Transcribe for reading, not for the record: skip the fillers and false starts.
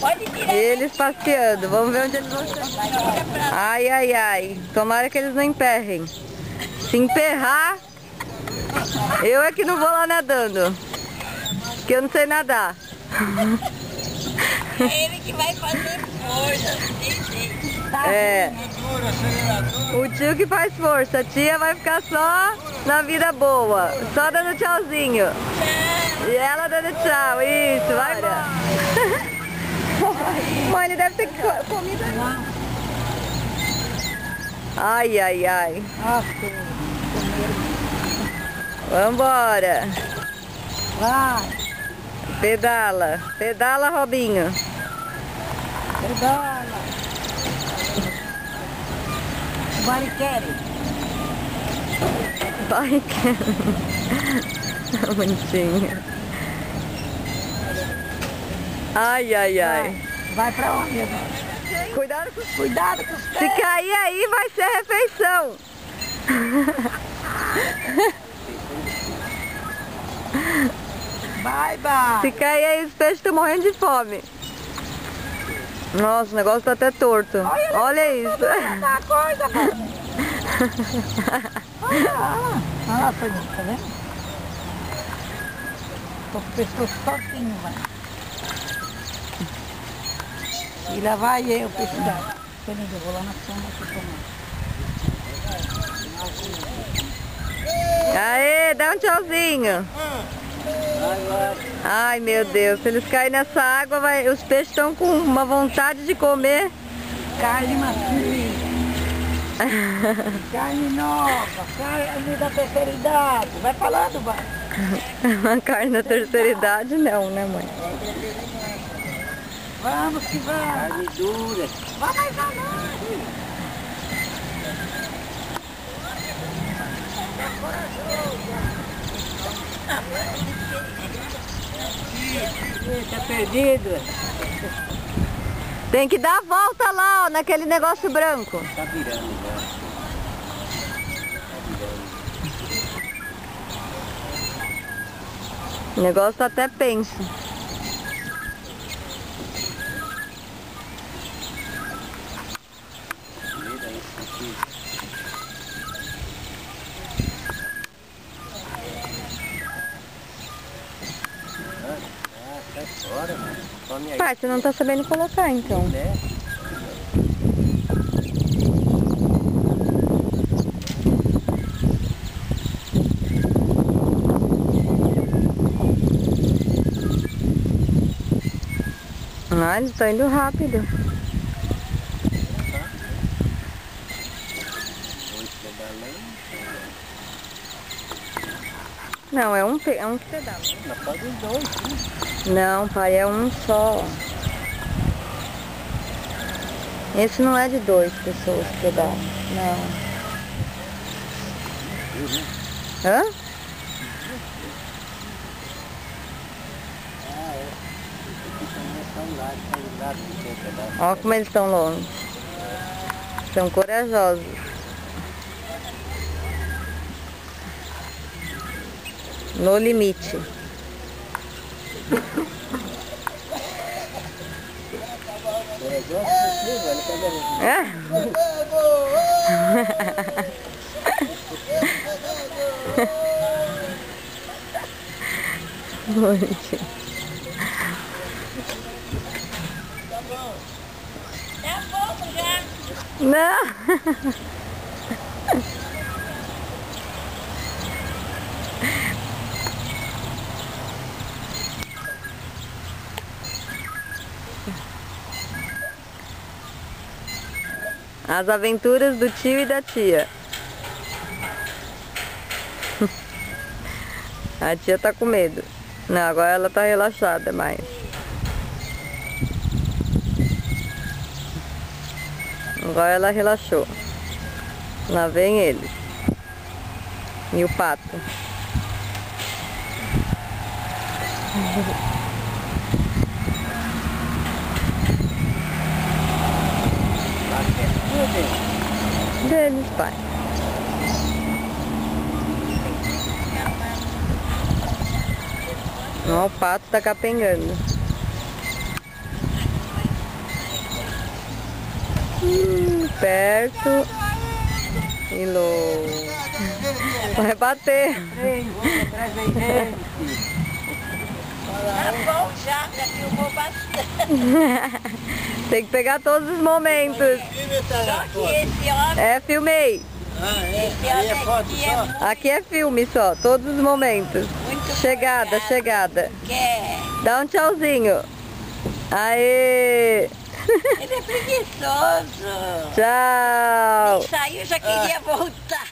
Pode tirar. Eles passeando, vamos ver onde eles vão chegar. Ai, ai, ai. Tomara que eles não emperrem. Se emperrar, eu é que não vou lá nadando. Porque eu não sei nadar. É ele que vai fazer força. É. O tio que faz força. A tia vai ficar só na vida boa. Só dando tchauzinho. E ela dando tchau. Isso, vai embora. Mãe, ele deve ter comido. Ai, ai, ai. Vambora. Vai. Pedala. Pedala, Robinho. Pedala. Bariquere. Vai, bonitinho. Ai, ai, ai. Vai pra onde? Cuidado com Cuidado com os Se pés. cair aí, vai ser refeição. Vai, vai. Se cair aí, os peixes estão morrendo de fome. Nossa, o negócio tá até torto. Olha isso. Dá coisa, mano. Olha lá. Olha lá, Fernando, tá vendo? Tô com o pescoço sozinho, vai. E lá vai eu pescar. Fernando, eu vou lá na cama aqui tomar. Aê, dá um tchauzinho. Ai, meu Deus, se eles caírem nessa água, os peixes estão com uma vontade de comer. Carne macia. Carne nova. Carne da terceira idade. Vai falando, vai. Uma carne da terceira idade, não, né, mãe? Vamos que vamos. Carne dura. Vai mais longe. Tá perdido. Tem que dar a volta lá, ó, naquele negócio branco. Tá virando já. O negócio tá até penso. Pai, você não tá sabendo colocar, então. Ah, eles estão indo rápido. Não, é um pedal. Pode os dois, sim. Não, pai, é um só. Esse não é de 2 pessoas pedal. Não. Hã? Olha como eles estão longe. São corajosos. No limite. É? Tá bom já. Não. As aventuras do tio e da tia. A tia tá com medo. Não, agora ela tá relaxada mais. Agora ela relaxou. Lá vem ele. E o pato. Deles, pai. Ó, o pato tá capengando. Perto. E longe. Vai bater. Tá bom já filmou bastante. Tem que pegar todos os momentos. Só que esse homem, É, filmei. esse homem aqui é Aqui é filme só, todos os momentos. muito Chegada, folgado. chegada. Quer. Dá um tchauzinho. Aê! Ele é preguiçoso. Tchau! Saiu, já queria voltar.